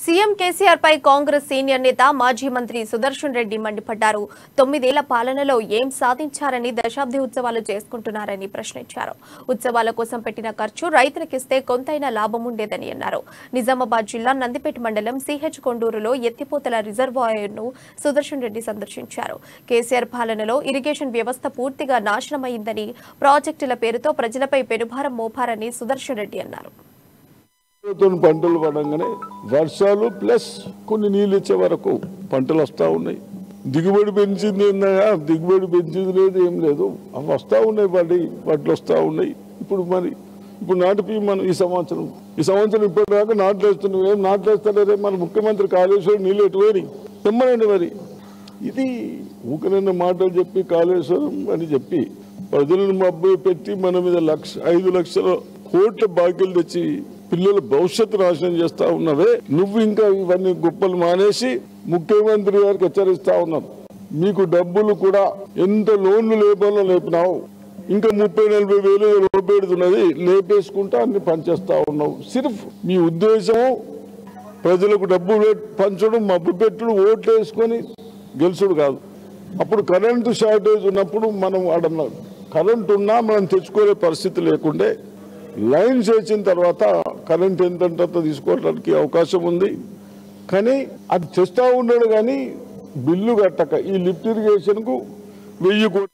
CM KCR పై Congress senior నేత మాజీ మంత్రి సుదర్శన్ రెడ్డి మండిపడ్డారు. 9 ఏళ్ల పాలనలో ఏం సాధించారని దశాబ్ది ఉత్సవాలు చేసుకుంటున్నారని ప్రశ్నించారు. ఉత్సవాల కోసం పెట్టిన ఖర్చు రైతులకిస్తే కొంతైనా లాభం ఉండేదని అన్నారు. నిజామాబాద్ జిల్లా నందిపేట మండలం సిహెచ్ కొండూరులో ఎత్తిపోతల రిజర్వాయర్ను సుదర్శన్ రెడ్డి సందర్శించారు. కేసీఆర్ పాలనలో ఇరిగేషన్ వ్యవస్థ పూర్తిగా నాశనమైందని, ప్రాజెక్టుల పేరుతో ప్రజలపై పెనుభారం మోపారని సుదర్శన్ రెడ్డి అన్నారు. పంటలు పడంగానే వర్షాలు ప్లస్ కొన్ని నీళ్ళు ఇచ్చే వరకు పంటలు వస్తూ ఉన్నాయి. దిగుబడి పెంచింది ఏందా? దిగుబడి పెంచింది లేదు, ఏం లేదు. అవి వస్తూ ఉన్నాయి, వాటిలో వస్తూ ఉన్నాయి. ఇప్పుడు నాటిపి మనం ఈ సంవత్సరం ఇప్పటిదాకా నాట్లు వేస్తున్నాం. ఏం నాట్లు వేస్తలేరే? మన ముఖ్యమంత్రి కాళేశ్వరం నీళ్ళు ఎటువైనాయి తెమ్మనండి. మరి ఇది ఊకనన్న మాటలు చెప్పి కాళేశ్వరం అని చెప్పి ప్రజలను మబ్బు పెట్టి మన మీద 5 లక్షల కోట్ల బాకీలు తెచ్చి పిల్లల భవిష్యత్తు నాశనం చేస్తా ఉన్నవే. నువ్వు ఇంకా ఇవన్నీ గొప్పలు మానేసి ముఖ్యమంత్రి గారికి హెచ్చరిస్తా ఉన్నావు. మీకు డబ్బులు కూడా ఎంత లోన్లు లేపాలో లేపినావు. ఇంకా 30-40 వేలు రూపాయలున్నది లేపేసుకుంటా అన్ని పనిచేస్తా ఉన్నావు. సిర్ఫ్ మీ ఉద్దేశం ప్రజలకు డబ్బు పంచడం, మబ్బు పెట్టుడు, ఓట్లు వేసుకొని గెలుచుడు కాదు. అప్పుడు కరెంటు షార్టేజ్ ఉన్నప్పుడు మనం అడన్నాం. కరెంటు ఉన్నా మనం తెచ్చుకోలే పరిస్థితి లేకుండే లైన్స్ వేసిన తర్వాత కరెంట్ ఎంతంత తీసుకోవడానికి అవకాశం ఉంది. కానీ అది తెస్తా ఉన్నాడు, కానీ బిల్లు కట్టక ఈ లిఫ్ట్ ఇరిగేషన్కు 1000 కోట్లు